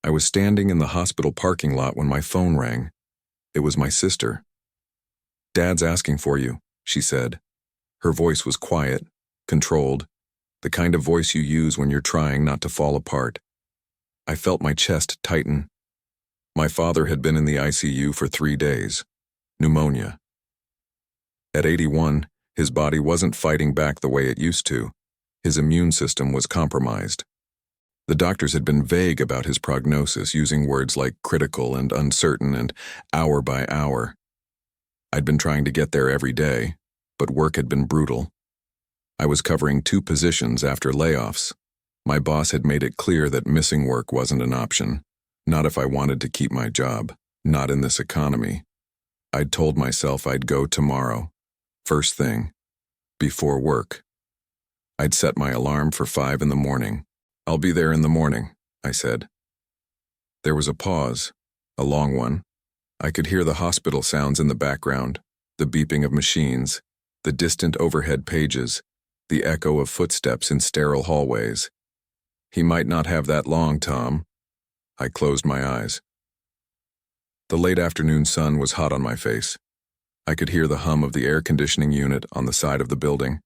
I was standing in the hospital parking lot when my phone rang. It was my sister. "Dad's asking for you," she said. Her voice was quiet, controlled, the kind of voice you use when you're trying not to fall apart. I felt my chest tighten. My father had been in the ICU for 3 days. Pneumonia. At 81, his body wasn't fighting back the way it used to. His immune system was compromised. The doctors had been vague about his prognosis, using words like critical and uncertain and hour by hour. I'd been trying to get there every day, but work had been brutal. I was covering 2 positions after layoffs. My boss had made it clear that missing work wasn't an option, not if I wanted to keep my job, not in this economy. I'd told myself I'd go tomorrow, first thing, before work. I'd set my alarm for 5 in the morning. "I'll be there in the morning," I said. There was a pause, a long one. I could hear the hospital sounds in the background, the beeping of machines, the distant overhead pages, the echo of footsteps in sterile hallways. "He might not have that long, Tom." I closed my eyes. The late afternoon sun was hot on my face. I could hear the hum of the air conditioning unit on the side of the building,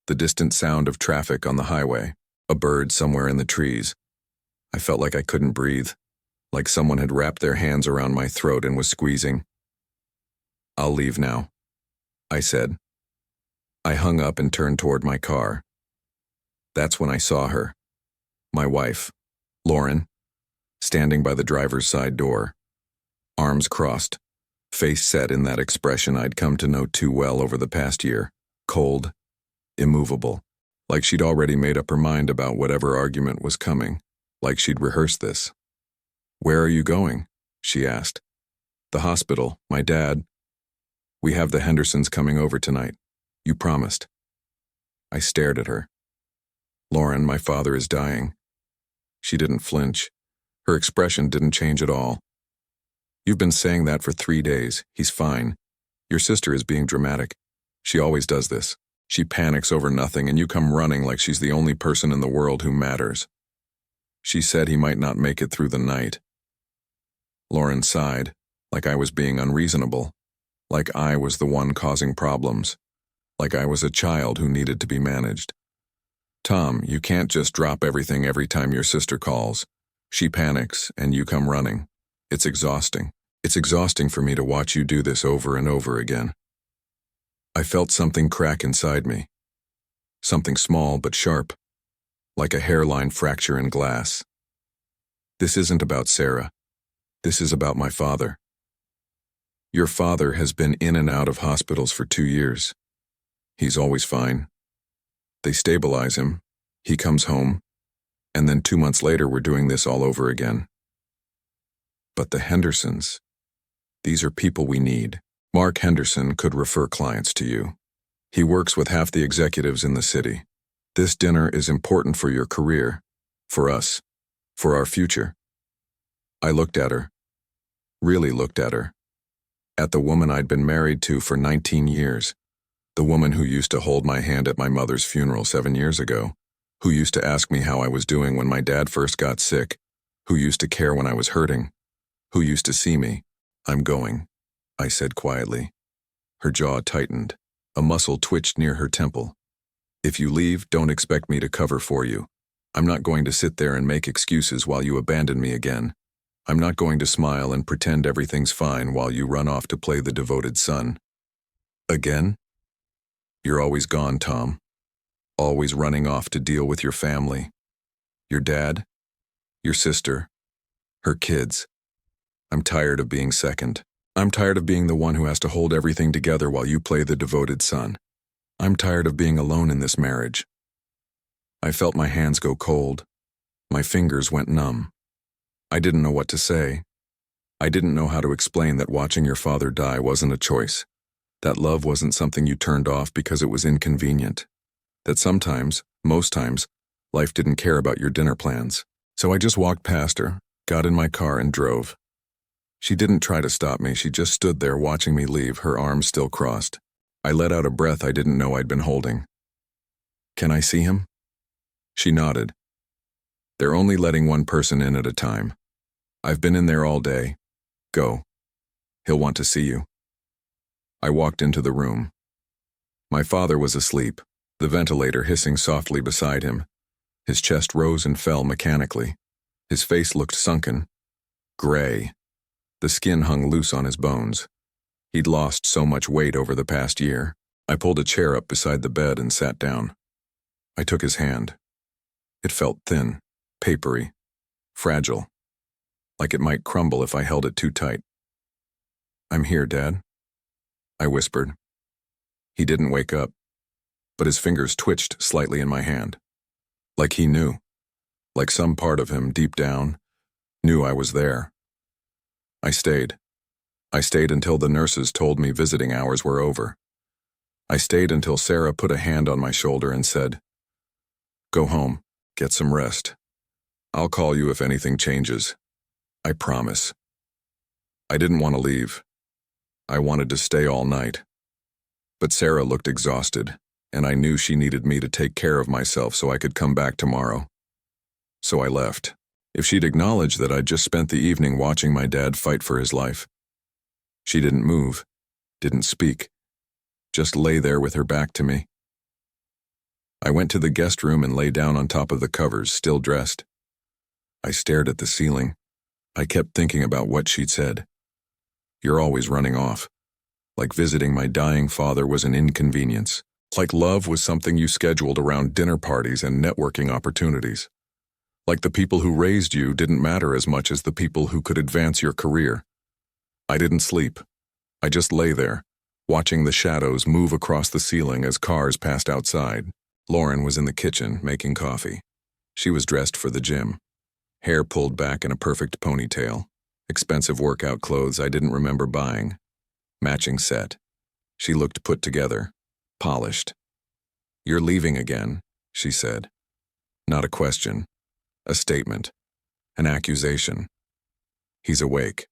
the distant sound of traffic on the highway, a bird somewhere in the trees. I felt like I couldn't breathe, like someone had wrapped their hands around my throat and was squeezing. "I'll leave now," I said. I hung up and turned toward my car. That's when I saw her, my wife, Lauren, standing by the driver's side door, arms crossed, face set in that expression I'd come to know too well over the past year, cold, immovable, like she'd already made up her mind about whatever argument was coming, like she'd rehearsed this. "Where are you going?" she asked. "The hospital, my dad. We have the Hendersons coming over tonight. You promised." I stared at her. "Lauren, my father is dying." She didn't flinch. Her expression didn't change at all. "You've been saying that for 3 days. He's fine. Your sister is being dramatic. She always does this. She panics over nothing and you come running like she's the only person in the world who matters. She said he might not make it through the night." Lauren sighed, like I was being unreasonable, like I was the one causing problems, like I was a child who needed to be managed. "Tom, you can't just drop everything every time your sister calls. She panics and you come running. It's exhausting. It's exhausting for me to watch you do this over and over again." I felt something crack inside me. Something small but sharp, like a hairline fracture in glass. "This isn't about Sarah. This is about my father. Your father has been in and out of hospitals for 2 years. He's always fine. They stabilize him, he comes home, and then 2 months later we're doing this all over again. But the Hendersons, these are people we need. Mark Henderson could refer clients to you. He works with half the executives in the city. This dinner is important for your career, for us, for our future." I looked at her, really looked at her, at the woman I'd been married to for 19 years, the woman who used to hold my hand at my mother's funeral 7 years ago, who used to ask me how I was doing when my dad first got sick, who used to care when I was hurting, who used to see me. "I'm going," I said quietly. Her jaw tightened. A muscle twitched near her temple. "If you leave, don't expect me to cover for you. I'm not going to sit there and make excuses while you abandon me again. I'm not going to smile and pretend everything's fine while you run off to play the devoted son. Again? You're always gone, Tom. Always running off to deal with your family. Your dad, your sister, her kids. I'm tired of being second. I'm tired of being the one who has to hold everything together while you play the devoted son. I'm tired of being alone in this marriage." I felt my hands go cold. My fingers went numb. I didn't know what to say. I didn't know how to explain that watching your father die wasn't a choice, that love wasn't something you turned off because it was inconvenient, that sometimes, most times, life didn't care about your dinner plans. So I just walked past her, got in my car and drove. She didn't try to stop me, she just stood there watching me leave, her arms still crossed. I let out a breath I didn't know I'd been holding. "Can I see him?" She nodded. "They're only letting one person in at a time." I've been in there all day. Go. He'll want to see you. I walked into the room. My father was asleep, the ventilator hissing softly beside him. His chest rose and fell mechanically. His face looked sunken, gray. The skin hung loose on his bones. He'd lost so much weight over the past year. I pulled a chair up beside the bed and sat down. I took his hand. It felt thin, papery, fragile, like it might crumble if I held it too tight. "I'm here, Dad," I whispered. He didn't wake up, but his fingers twitched slightly in my hand. Like he knew, like some part of him deep down knew I was there. I stayed. I stayed until the nurses told me visiting hours were over. I stayed until Sarah put a hand on my shoulder and said, "Go home, get some rest. I'll call you if anything changes. I promise." I didn't want to leave. I wanted to stay all night. But Sarah looked exhausted, and I knew she needed me to take care of myself so I could come back tomorrow. So I left. If she'd acknowledged that I'd just spent the evening watching my dad fight for his life. She didn't move, didn't speak, just lay there with her back to me. I went to the guest room and lay down on top of the covers, still dressed. I stared at the ceiling. I kept thinking about what she'd said. "You're always running off. Like visiting my dying father was an inconvenience. Like love was something you scheduled around dinner parties and networking opportunities. Like the people who raised you didn't matter as much as the people who could advance your career." I didn't sleep. I just lay there, watching the shadows move across the ceiling as cars passed outside. Lauren was in the kitchen, making coffee. She was dressed for the gym. Hair pulled back in a perfect ponytail. Expensive workout clothes I didn't remember buying. Matching set. She looked put together, polished. "You're leaving again," she said. Not a question. A statement. An accusation. He's awake.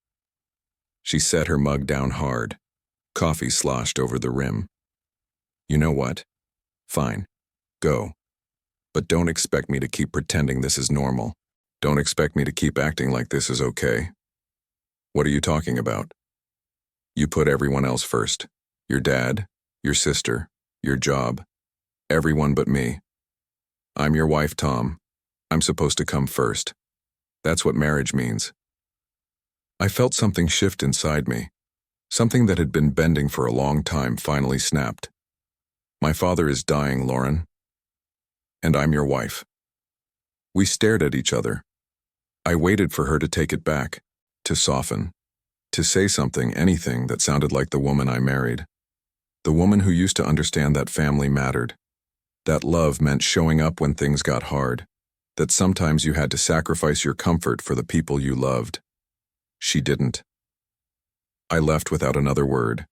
She set her mug down hard. Coffee sloshed over the rim. "You know what? Fine. Go. But don't expect me to keep pretending this is normal. Don't expect me to keep acting like this is okay." "What are you talking about?" "You put everyone else first. Your dad, your sister, your job. Everyone but me. I'm your wife, Tom. I'm supposed to come first. That's what marriage means." I felt something shift inside me. Something that had been bending for a long time finally snapped. "My father is dying, Lauren. And I'm your wife." We stared at each other. I waited for her to take it back, to soften, to say something, anything that sounded like the woman I married. The woman who used to understand that family mattered. That love meant showing up when things got hard. That sometimes you had to sacrifice your comfort for the people you loved. She didn't. I left without another word.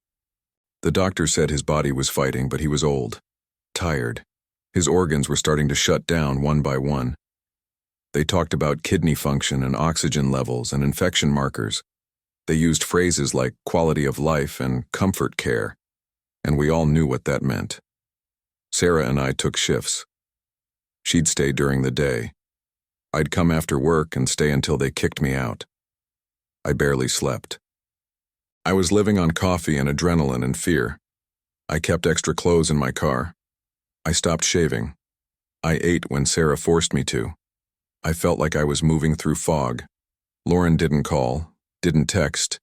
The doctor said his body was fighting, but he was old, tired. His organs were starting to shut down one by one. They talked about kidney function and oxygen levels and infection markers. They used phrases like quality of life and comfort care, and we all knew what that meant. Sarah and I took shifts. She'd stay during the day. I'd come after work and stay until they kicked me out. I barely slept. I was living on coffee and adrenaline and fear. I kept extra clothes in my car. I stopped shaving. I ate when Sarah forced me to. I felt like I was moving through fog. Lauren didn't call, didn't text,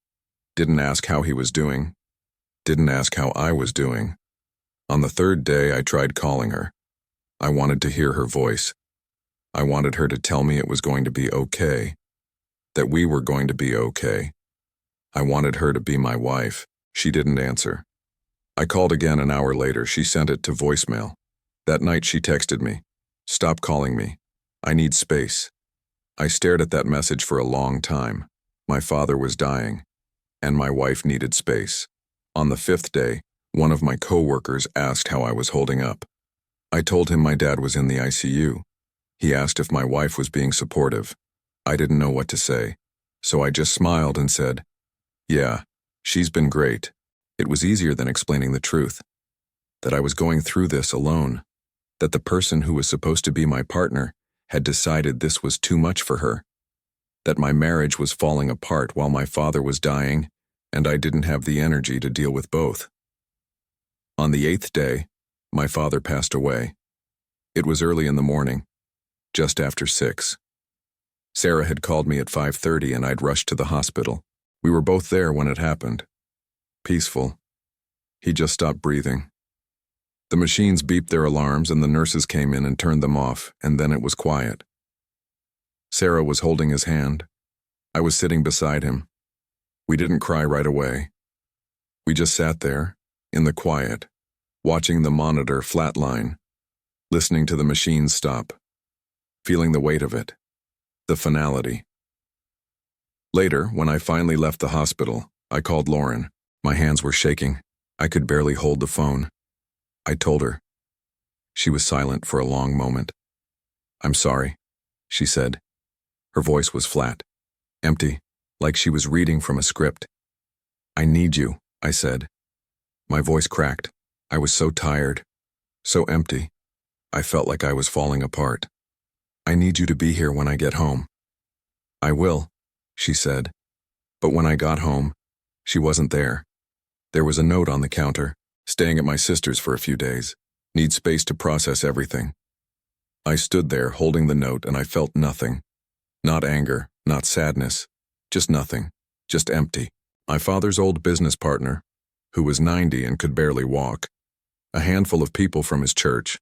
didn't ask how he was doing, didn't ask how I was doing. On the third day, I tried calling her. I wanted to hear her voice. I wanted her to tell me it was going to be okay, that we were going to be okay. I wanted her to be my wife. She didn't answer. I called again an hour later. She sent it to voicemail. That night she texted me, "Stop calling me. I need space." I stared at that message for a long time. My father was dying, and my wife needed space. On the fifth day, one of my coworkers asked how I was holding up. I told him my dad was in the ICU. He asked if my wife was being supportive. I didn't know what to say, so I just smiled and said, "Yeah, she's been great." It was easier than explaining the truth. That I was going through this alone. That the person who was supposed to be my partner had decided this was too much for her. that my marriage was falling apart while my father was dying, and I didn't have the energy to deal with both. On the 8th day, my father passed away. It was early in the morning, just after 6. Sarah had called me at 5:30 and I'd rushed to the hospital. We were both there when it happened. Peaceful. He just stopped breathing. The machines beeped their alarms and the nurses came in and turned them off, and then it was quiet. Sarah was holding his hand. I was sitting beside him. We didn't cry right away. We just sat there, in the quiet, watching the monitor flatline, listening to the machines stop, feeling the weight of it, the finality. Later, when I finally left the hospital, I called Lauren. My hands were shaking. I could barely hold the phone. I told her. She was silent for a long moment. "I'm sorry," she said. Her voice was flat, empty, like she was reading from a script. "I need you," I said. My voice cracked. I was so tired, so empty. I felt like I was falling apart. "I need you to be here when I get home." "I will," she said. But when I got home, she wasn't there. There was a note on the counter, "Staying at my sister's for a few days. Need space to process everything." I stood there holding the note and I felt nothing. Not anger, not sadness, just nothing, just empty. My father's old business partner, who was 90 and could barely walk. A handful of people from his church.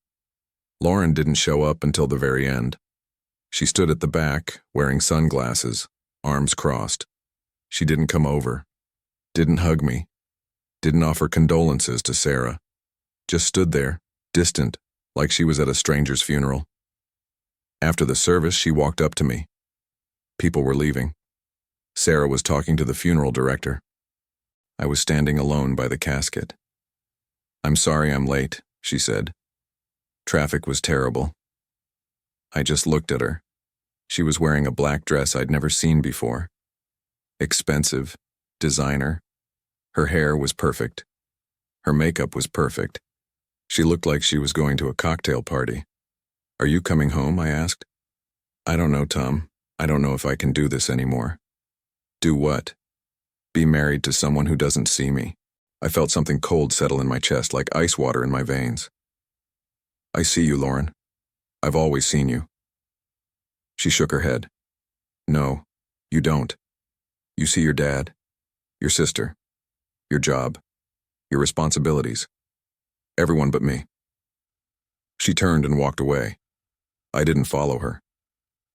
Lauren didn't show up until the very end. She stood at the back, wearing sunglasses, arms crossed. She didn't come over, didn't hug me, didn't offer condolences to Sarah. Just stood there, distant, like she was at a stranger's funeral. After the service, she walked up to me. People were leaving. Sarah was talking to the funeral director. I was standing alone by the casket. "I'm sorry I'm late," she said. "Traffic was terrible." I just looked at her. She was wearing a black dress I'd never seen before. Expensive, designer. Her hair was perfect. Her makeup was perfect. She looked like she was going to a cocktail party. "Are you coming home?" I asked. "I don't know, Tom. I don't know if I can do this anymore." "Do what?" "Be married to someone who doesn't see me." I felt something cold settle in my chest, like ice water in my veins. "I see you, Lauren. I've always seen you." She shook her head. "No, you don't. You see your dad, your sister, your job, your responsibilities. Everyone but me." She turned and walked away. I didn't follow her.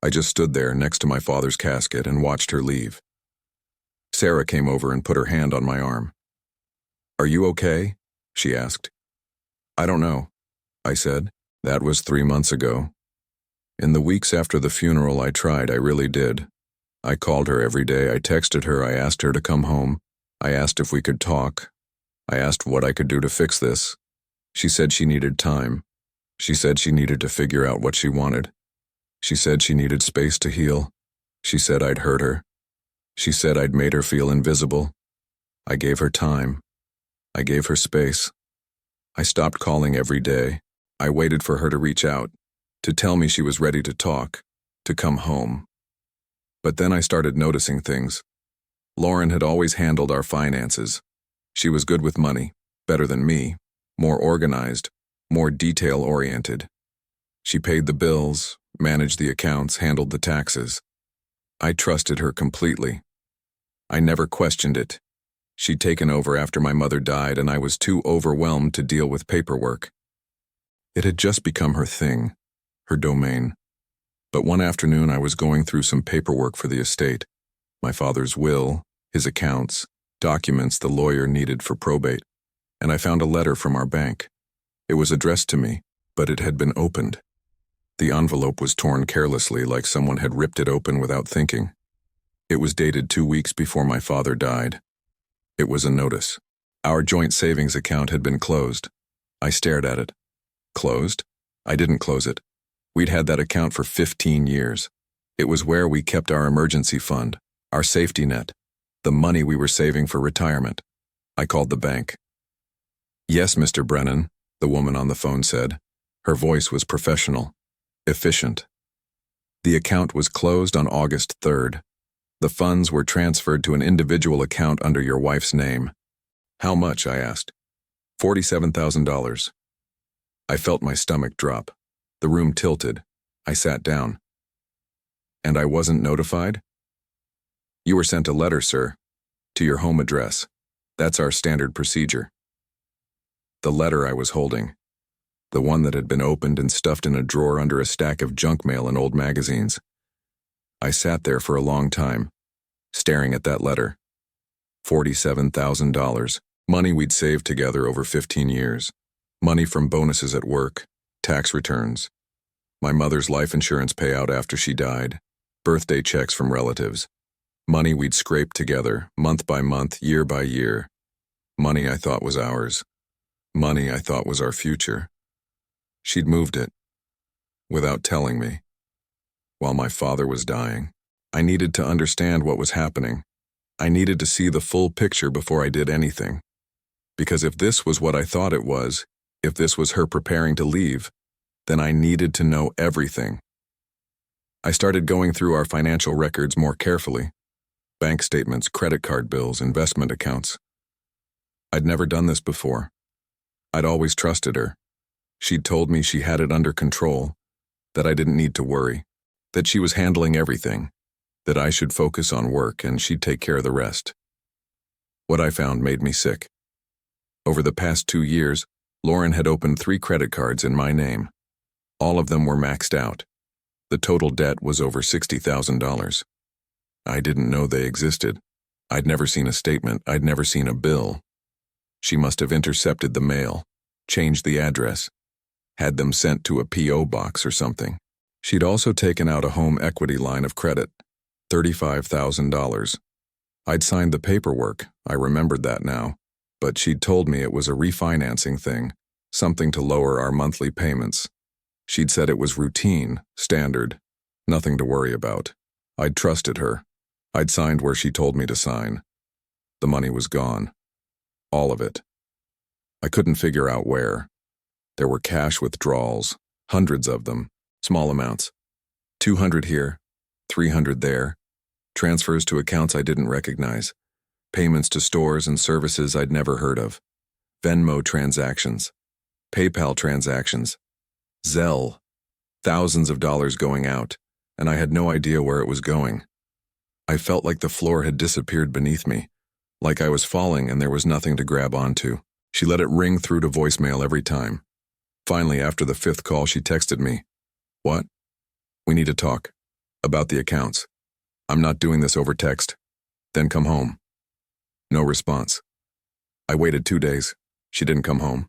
I just stood there next to my father's casket and watched her leave. Sarah came over and put her hand on my arm. "Are you okay?" she asked. "I don't know," I said. "That was 3 months ago. In the weeks after the funeral, I tried, I really did. I called her every day, I texted her, I asked her to come home. I asked if we could talk. I asked what I could do to fix this. She said she needed time. She said she needed to figure out what she wanted. She said she needed space to heal. She said I'd hurt her. She said I'd made her feel invisible. I gave her time. I gave her space. I stopped calling every day. I waited for her to reach out, to tell me she was ready to talk, to come home. But then I started noticing things. Lauren had always handled our finances. She was good with money, better than me, more organized, more detail-oriented. She paid the bills, managed the accounts, handled the taxes. I trusted her completely. I never questioned it. She'd taken over after my mother died and I was too overwhelmed to deal with paperwork. It had just become her thing, her domain. But one afternoon I was going through some paperwork for the estate. My father's will, his accounts, documents the lawyer needed for probate, and I found a letter from our bank. It was addressed to me, but it had been opened. The envelope was torn carelessly, like someone had ripped it open without thinking. It was dated 2 weeks before my father died. It was a notice. Our joint savings account had been closed. I stared at it. Closed? I didn't close it. We'd had that account for 15 years. It was where we kept our emergency fund, our safety net, the money we were saving for retirement. I called the bank. "Yes, Mr. Brennan," the woman on the phone said. Her voice was professional, efficient. The account was closed on August 3rd. The funds were transferred to an individual account under your wife's name. How much? I asked. $47,000. I felt my stomach drop. The room tilted. I sat down. And I wasn't notified? You were sent a letter, sir, to your home address. That's our standard procedure. The letter I was holding, the one that had been opened and stuffed in a drawer under a stack of junk mail and old magazines. I sat there for a long time, staring at that letter. $47,000, money we'd saved together over 15 years, money from bonuses at work, tax returns, my mother's life insurance payout after she died, birthday checks from relatives, money we'd scraped together, month by month, year by year, money I thought was ours, money I thought was our future. She'd moved it, without telling me, while my father was dying. I needed to understand what was happening. I needed to see the full picture before I did anything. Because if this was what I thought it was, if this was her preparing to leave, then I needed to know everything. I started going through our financial records more carefully. Bank statements, credit card bills, investment accounts. I'd never done this before. I'd always trusted her. She'd told me she had it under control, that I didn't need to worry, that she was handling everything, that I should focus on work and she'd take care of the rest. What I found made me sick. Over the past 2 years, Lauren had opened 3 credit cards in my name. All of them were maxed out. The total debt was over $60,000. I didn't know they existed. I'd never seen a statement. I'd never seen a bill. She must have intercepted the mail, changed the address, had them sent to a P.O. box or something. She'd also taken out a home equity line of credit, $35,000. I'd signed the paperwork, I remembered that now, but she'd told me it was a refinancing thing, something to lower our monthly payments. She'd said it was routine, standard, nothing to worry about. I'd trusted her. I'd signed where she told me to sign. The money was gone. All of it. I couldn't figure out where. There were cash withdrawals, hundreds of them, small amounts. 200 here, 300 there. Transfers to accounts I didn't recognize. Payments to stores and services I'd never heard of. Venmo transactions. PayPal transactions. Zelle. Thousands of dollars going out, and I had no idea where it was going. I felt like the floor had disappeared beneath me, like I was falling and there was nothing to grab onto. She let it ring through to voicemail every time. Finally, after the 5th call, she texted me. What? We need to talk. About the accounts. I'm not doing this over text. Then come home. No response. I waited 2 days. She didn't come home.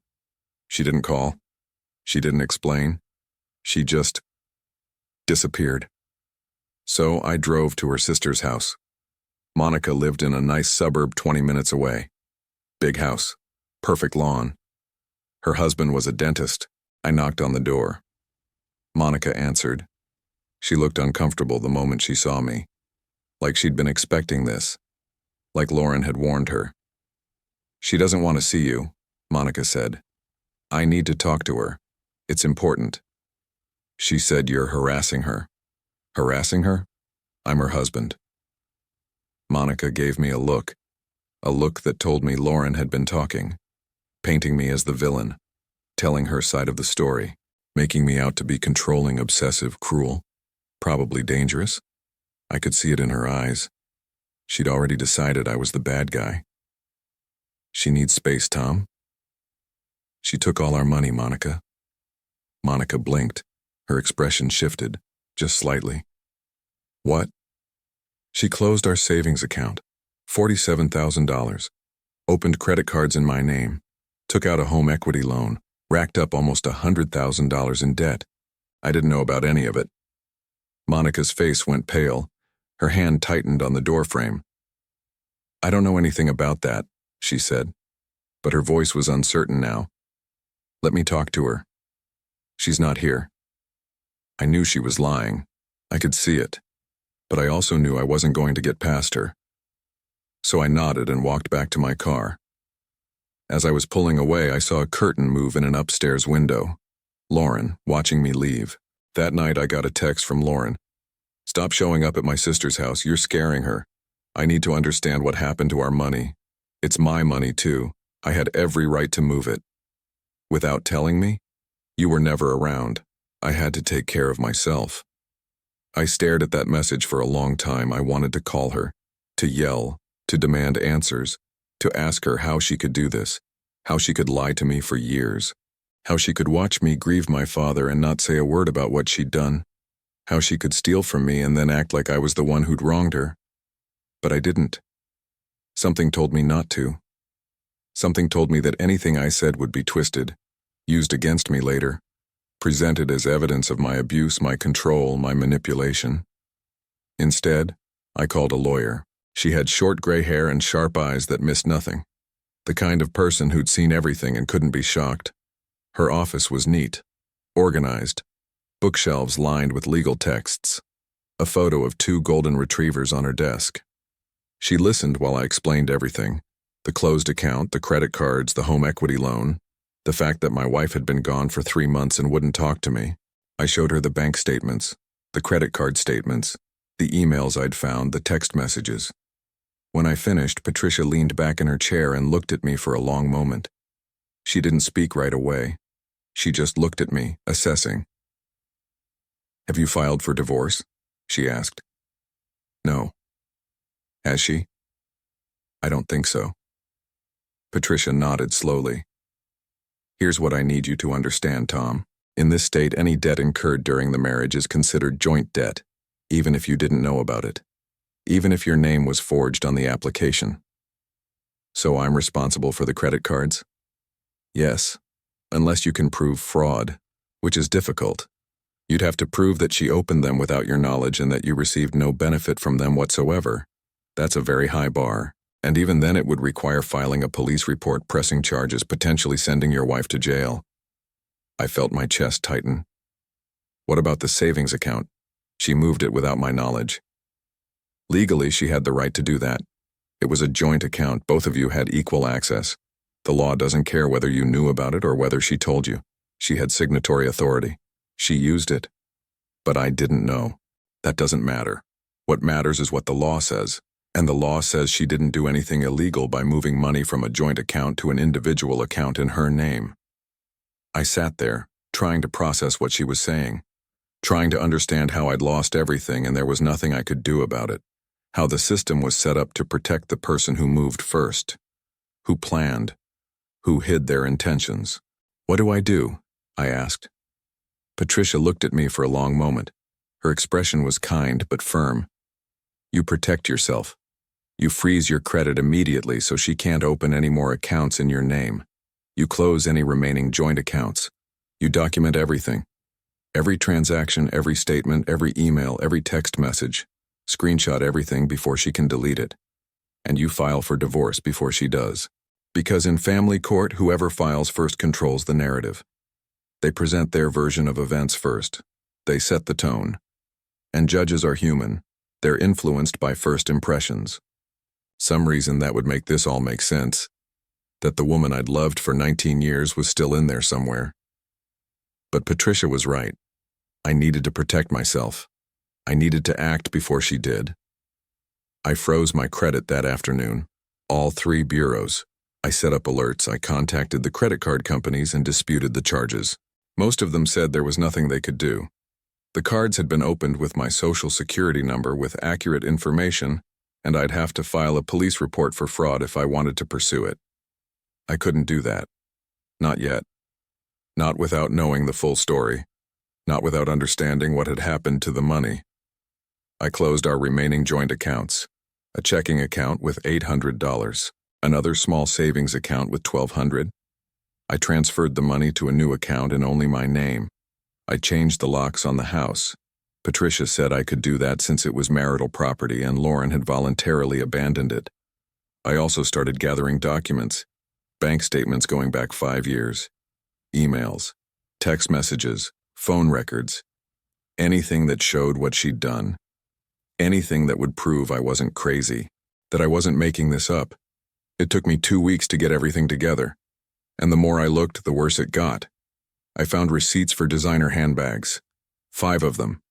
She didn't call. She didn't explain. She just disappeared. So I drove to her sister's house. Monica lived in a nice suburb 20 minutes away. Big house. Perfect lawn. Her husband was a dentist. I knocked on the door. Monica answered. She looked uncomfortable the moment she saw me. Like she'd been expecting this. Like Lauren had warned her. She doesn't want to see you, Monica said. I need to talk to her. It's important. She said you're harassing her. Harassing her? I'm her husband. Monica gave me a look that told me Lauren had been talking, painting me as the villain, telling her side of the story, making me out to be controlling, obsessive, cruel, probably dangerous. I could see it in her eyes. She'd already decided I was the bad guy. She needs space, Tom. She took all our money, Monica. Monica blinked. Her expression shifted, just slightly. What? She closed our savings account, $47,000, opened credit cards in my name, took out a home equity loan, racked up almost $100,000 in debt. I didn't know about any of it. Monica's face went pale. Her hand tightened on the doorframe. I don't know anything about that, she said, but her voice was uncertain now. Let me talk to her. She's not here. I knew she was lying. I could see it. But I also knew I wasn't going to get past her. So I nodded and walked back to my car. As I was pulling away, I saw a curtain move in an upstairs window. Lauren, watching me leave. That night I got a text from Lauren. Stop showing up at my sister's house. You're scaring her. I need to understand what happened to our money. It's my money, too. I had every right to move it. Without telling me? You were never around. I had to take care of myself. I stared at that message for a long time. I wanted to call her, to yell, to demand answers, to ask her how she could do this, how she could lie to me for years, how she could watch me grieve my father and not say a word about what she'd done, how she could steal from me and then act like I was the one who'd wronged her. But I didn't. Something told me not to. Something told me that anything I said would be twisted, used against me later, presented as evidence of my abuse, my control, my manipulation. Instead, I called a lawyer. She had short gray hair and sharp eyes that missed nothing. The kind of person who'd seen everything and couldn't be shocked. Her office was neat, organized, bookshelves lined with legal texts, a photo of 2 golden retrievers on her desk. She listened while I explained everything: the closed account, the credit cards, the home equity loan, the fact that my wife had been gone for 3 months and wouldn't talk to me. I showed her the bank statements, the credit card statements, the emails I'd found, the text messages. When I finished, Patricia leaned back in her chair and looked at me for a long moment. She didn't speak right away. She just looked at me, assessing. "Have you filed for divorce?" she asked. "No." "Has she?" "I don't think so." Patricia nodded slowly. "Here's what I need you to understand, Tom. In this state, any debt incurred during the marriage is considered joint debt, even if you didn't know about it, even if your name was forged on the application." "So I'm responsible for the credit cards?" "Yes, unless you can prove fraud, which is difficult. You'd have to prove that she opened them without your knowledge and that you received no benefit from them whatsoever. That's a very high bar. And even then it would require filing a police report, pressing charges, potentially sending your wife to jail." I felt my chest tighten. "What about the savings account?" She moved it without my knowledge. "Legally, she had the right to do that. It was a joint account. Both of you had equal access. The law doesn't care whether you knew about it or whether she told you. She had signatory authority. She used it. But I didn't know. That doesn't matter. What matters is what the law says. And the law says she didn't do anything illegal by moving money from a joint account to an individual account in her name." I sat there, trying to process what she was saying, trying to understand how I'd lost everything and there was nothing I could do about it, how the system was set up to protect the person who moved first, who planned, who hid their intentions. "What do I do?" I asked. Patricia looked at me for a long moment. Her expression was kind but firm. "You protect yourself. You freeze your credit immediately so she can't open any more accounts in your name. You close any remaining joint accounts. You document everything. Every transaction, every statement, every email, every text message. Screenshot everything before she can delete it. And you file for divorce before she does. Because in family court, whoever files first controls the narrative. They present their version of events first. They set the tone. And judges are human. They're influenced by first impressions. Some reason that would make this all make sense. That the woman I'd loved for 19 years was still in there somewhere. But Patricia was right. I needed to protect myself. I needed to act before she did. I froze my credit that afternoon. All 3 bureaus. I set up alerts. I contacted the credit card companies and disputed the charges. Most of them said there was nothing they could do. The cards had been opened with my social security number with accurate information, and I'd have to file a police report for fraud if I wanted to pursue it. I couldn't do that. Not yet. Not without knowing the full story. Not without understanding what had happened to the money. I closed our remaining joint accounts. A checking account with $800. Another small savings account with $1,200. I transferred the money to a new account in only my name. I changed the locks on the house. Patricia said I could do that since it was marital property and Lauren had voluntarily abandoned it. I also started gathering documents, bank statements going back 5 years, emails, text messages, phone records, anything that showed what she'd done, anything that would prove I wasn't crazy, that I wasn't making this up. It took me 2 weeks to get everything together, and the more I looked, the worse it got. I found receipts for designer handbags, 5 of them.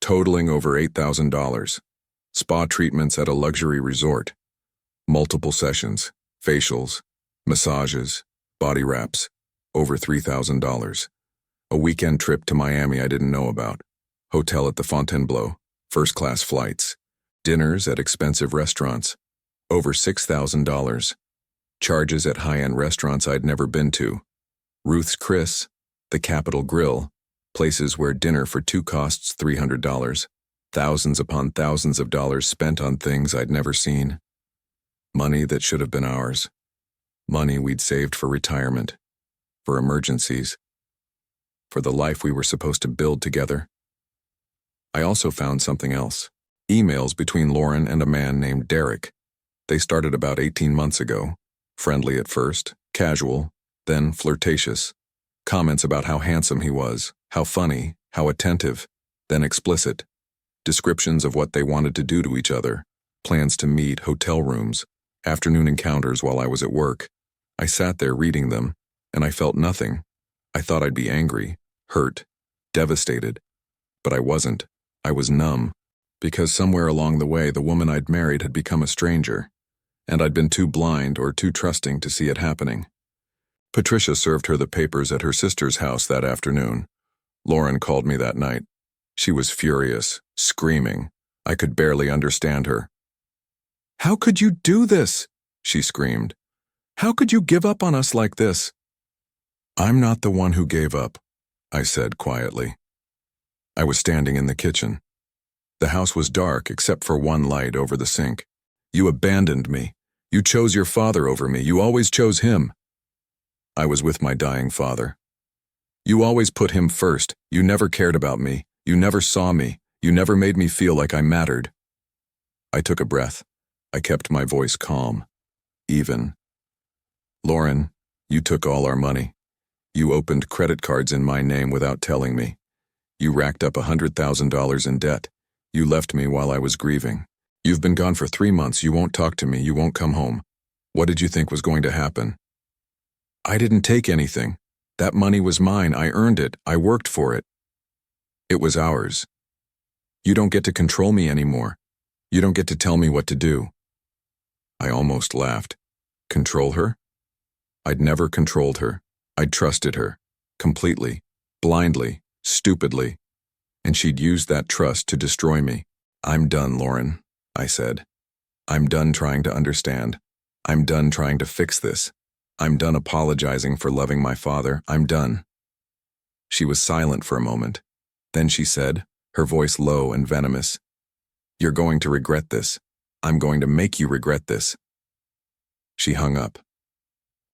totaling over $8,000. Spa treatments at a luxury resort, multiple sessions, facials, massages, body wraps, over $3,000. A weekend trip to Miami I didn't know about, hotel at the Fontainebleau, first-class flights, dinners at expensive restaurants, over $6,000. Charges at high-end restaurants I'd never been to, Ruth's Chris, the Capitol Grill, places where dinner for two costs $300, thousands upon thousands of dollars spent on things I'd never seen. Money that should have been ours. Money we'd saved for retirement, for emergencies, for the life we were supposed to build together. I also found something else. Emails between Lauren and a man named Derek. They started about 18 months ago. Friendly at first, casual, then flirtatious. Comments about how handsome he was, how funny, how attentive, then explicit. Descriptions of what they wanted to do to each other, plans to meet, hotel rooms, afternoon encounters while I was at work. I sat there reading them, and I felt nothing. I thought I'd be angry, hurt, devastated. But I wasn't. I was numb, because somewhere along the way the woman I'd married had become a stranger, and I'd been too blind or too trusting to see it happening. Patricia served her the papers at her sister's house that afternoon. Lauren called me that night. She was furious, screaming. I could barely understand her. "How could you do this?" she screamed. "How could you give up on us like this?" "I'm not the one who gave up," I said quietly. I was standing in the kitchen. The house was dark except for one light over the sink. "You abandoned me. You chose your father over me. You always chose him." I was with my dying father. "You always put him first. You never cared about me. You never saw me. You never made me feel like I mattered." I took a breath. I kept my voice calm, even. "Lauren, you took all our money. You opened credit cards in my name without telling me. You racked up $100,000 in debt. You left me while I was grieving. You've been gone for 3 months. You won't talk to me. You won't come home. What did you think was going to happen?" "I didn't take anything. That money was mine. I earned it. I worked for it. It was ours. You don't get to control me anymore. You don't get to tell me what to do." I almost laughed. Control her? I'd never controlled her. I'd trusted her. Completely. Blindly. Stupidly. And she'd used that trust to destroy me. "I'm done, Lauren," I said. "I'm done trying to understand. I'm done trying to fix this. I'm done apologizing for loving my father. I'm done." She was silent for a moment. Then she said, her voice low and venomous, "You're going to regret this. I'm going to make you regret this." She hung up.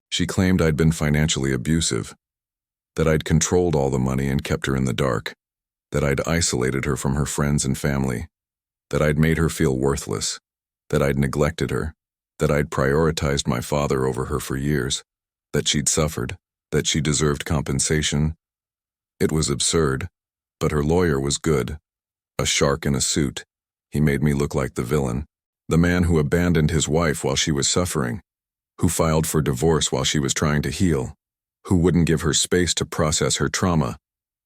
She claimed I'd been financially abusive, that I'd controlled all the money and kept her in the dark, that I'd isolated her from her friends and family, that I'd made her feel worthless, that I'd neglected her, that I'd prioritized my father over her for years, that she'd suffered, that she deserved compensation. It was absurd, but her lawyer was good. A shark in a suit. He made me look like the villain, the man who abandoned his wife while she was suffering, who filed for divorce while she was trying to heal, who wouldn't give her space to process her trauma,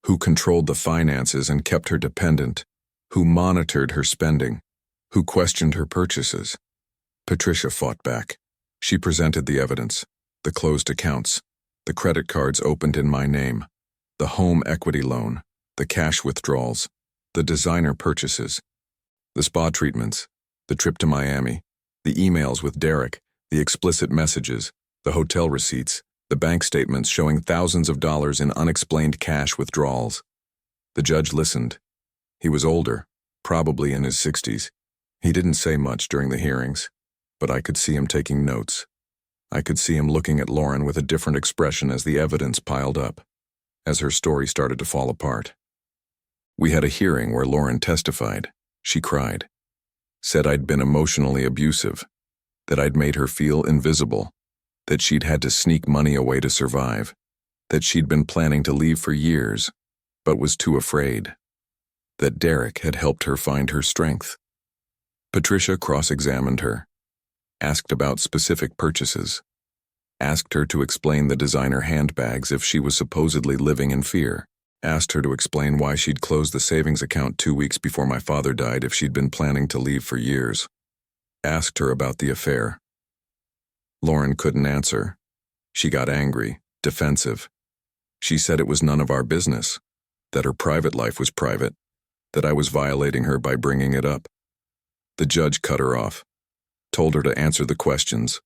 who controlled the finances and kept her dependent, who monitored her spending, who questioned her purchases. Patricia fought back. She presented the evidence, the closed accounts, the credit cards opened in my name, the home equity loan, the cash withdrawals, the designer purchases, the spa treatments, the trip to Miami, the emails with Derek, the explicit messages, the hotel receipts, the bank statements showing thousands of dollars in unexplained cash withdrawals. The judge listened. He was older, probably in his 60s. He didn't say much during the hearings, but I could see him taking notes. I could see him looking at Lauren with a different expression as the evidence piled up, as her story started to fall apart. We had a hearing where Lauren testified. She cried, said I'd been emotionally abusive, that I'd made her feel invisible, that she'd had to sneak money away to survive, that she'd been planning to leave for years, but was too afraid, that Derek had helped her find her strength. Patricia cross-examined her, asked about specific purchases, asked her to explain the designer handbags if she was supposedly living in fear. Asked her to explain why she'd closed the savings account 2 weeks before my father died if she'd been planning to leave for years. Asked her about the affair. Lauren couldn't answer. She got angry, defensive. She said it was none of our business, that her private life was private, that I was violating her by bringing it up. The judge cut her off, told her to answer the questions.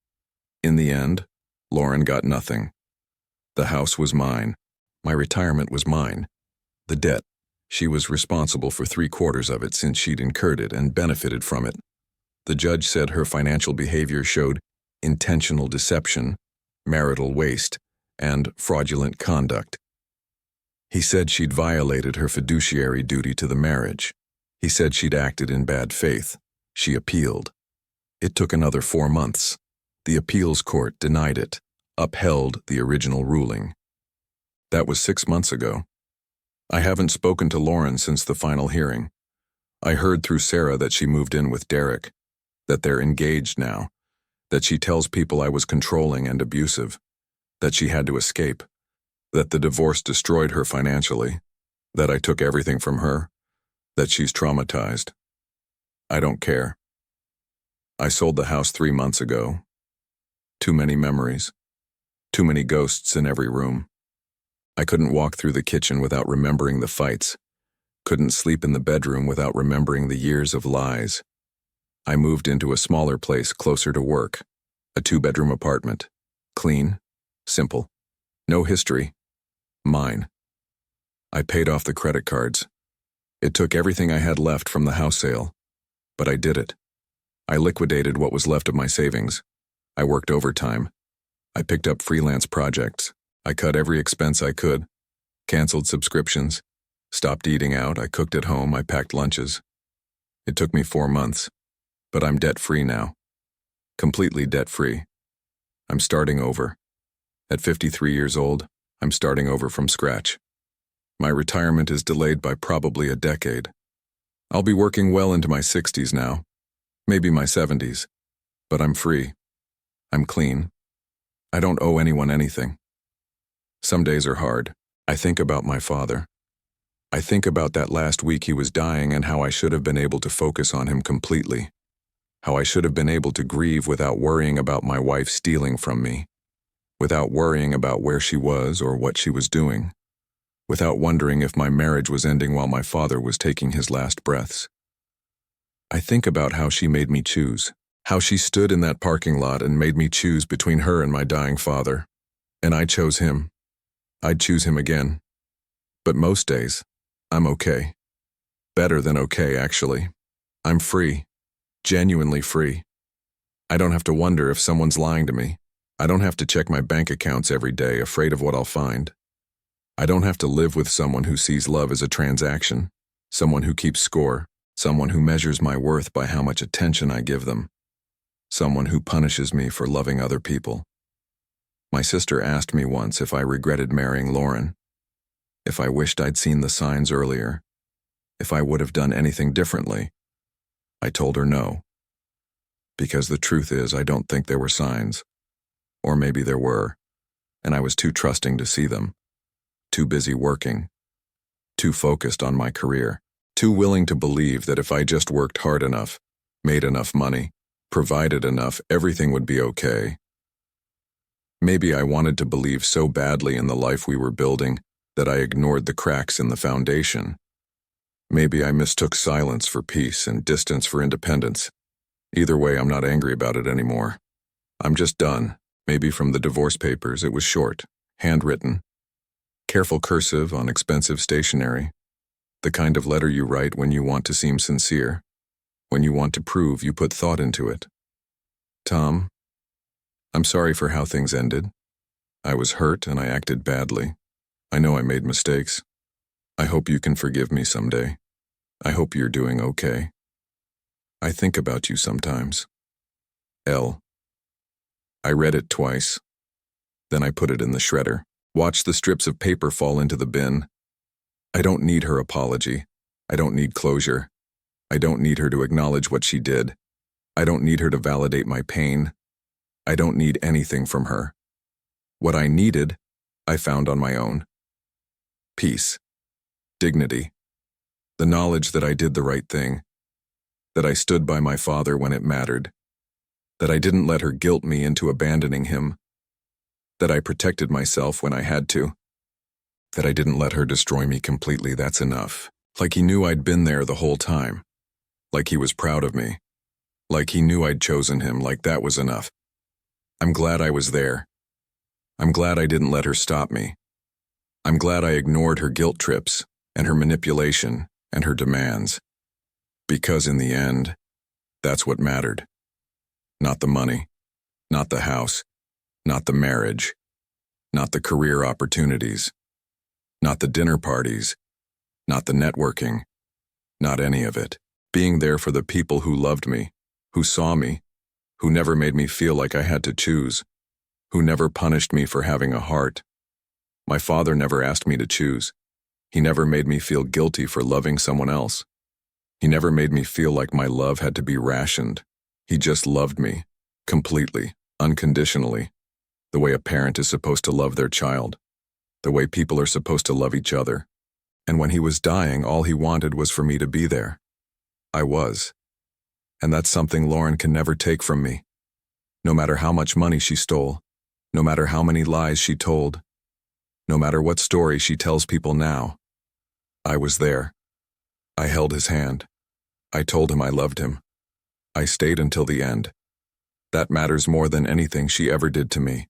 In the end, Lauren got nothing. The house was mine. My retirement was mine. The debt, she was responsible for 3/4 of it since she'd incurred it and benefited from it. The judge said her financial behavior showed intentional deception, marital waste, and fraudulent conduct. He said she'd violated her fiduciary duty to the marriage. He said she'd acted in bad faith. She appealed. It took another 4 months. The appeals court denied it, upheld the original ruling. That was 6 months ago. I haven't spoken to Lauren since the final hearing. I heard through Sarah that she moved in with Derek, that they're engaged now, that she tells people I was controlling and abusive, that she had to escape, that the divorce destroyed her financially, that I took everything from her, that she's traumatized. I don't care. I sold the house 3 months ago. Too many memories. Too many ghosts in every room. I couldn't walk through the kitchen without remembering the fights. Couldn't sleep in the bedroom without remembering the years of lies. I moved into a smaller place closer to work, a 2-bedroom apartment. Clean, simple, no history. Mine. I paid off the credit cards. It took everything I had left from the house sale, but I did it. I liquidated what was left of my savings. I worked overtime. I picked up freelance projects. I cut every expense I could, canceled subscriptions, stopped eating out, I cooked at home, I packed lunches. It took me 4 months, but I'm debt-free now. Completely debt-free. I'm starting over. At 53 years old, I'm starting over from scratch. My retirement is delayed by probably a decade. I'll be working well into my 60s now, maybe my 70s, but I'm free. I'm clean. I don't owe anyone anything. Some days are hard. I think about my father. I think about that last week he was dying and how I should have been able to focus on him completely. How I should have been able to grieve without worrying about my wife stealing from me, without worrying about where she was or what she was doing, without wondering if my marriage was ending while my father was taking his last breaths. I think about how she made me choose, how she stood in that parking lot and made me choose between her and my dying father. And I chose him. I'd choose him again. But most days, I'm okay. Better than okay, actually. I'm free. Genuinely free. I don't have to wonder if someone's lying to me. I don't have to check my bank accounts every day, afraid of what I'll find. I don't have to live with someone who sees love as a transaction, someone who keeps score, someone who measures my worth by how much attention I give them, someone who punishes me for loving other people. My sister asked me once if I regretted marrying Lauren, if I wished I'd seen the signs earlier, if I would have done anything differently. I told her no, because the truth is I don't think there were signs, or maybe there were, and I was too trusting to see them, too busy working, too focused on my career, too willing to believe that if I just worked hard enough, made enough money, provided enough, everything would be okay. Maybe I wanted to believe so badly in the life we were building that I ignored the cracks in the foundation. Maybe I mistook silence for peace and distance for independence. Either way, I'm not angry about it anymore. I'm just done. Maybe from the divorce papers, it was short, handwritten. Careful cursive on expensive stationery. The kind of letter you write when you want to seem sincere, when you want to prove you put thought into it. Tom, I'm sorry for how things ended. I was hurt and I acted badly. I know I made mistakes. I hope you can forgive me someday. I hope you're doing okay. I think about you sometimes. L. I read it twice. Then I put it in the shredder. Watched the strips of paper fall into the bin. I don't need her apology. I don't need closure. I don't need her to acknowledge what she did. I don't need her to validate my pain. I don't need anything from her. What I needed, I found on my own. Peace. dignity, the knowledge that I did the right thing, that I stood by my father when it mattered, that I didn't let her guilt me into abandoning him, that I protected myself when I had to, that I didn't let her destroy me completely. That's enough. Like he knew I'd been there the whole time. Like he was proud of me. Like he knew I'd chosen him. Like that was enough. I'm glad I was there. I'm glad I didn't let her stop me. I'm glad I ignored her guilt trips and her manipulation and her demands. Because in the end, that's what mattered. Not the money, not the house, not the marriage, not the career opportunities, not the dinner parties, not the networking, not any of it. Being there for the people who loved me, who saw me, who never made me feel like I had to choose, who never punished me for having a heart. My father never asked me to choose. He never made me feel guilty for loving someone else. He never made me feel like my love had to be rationed. He just loved me, completely, unconditionally, the way a parent is supposed to love their child, the way people are supposed to love each other. And when he was dying, all he wanted was for me to be there. I was. And that's something Lauren can never take from me. No matter how much money she stole, no matter how many lies she told, no matter what story she tells people now, I was there. I held his hand. I told him I loved him. I stayed until the end. That matters more than anything she ever did to me.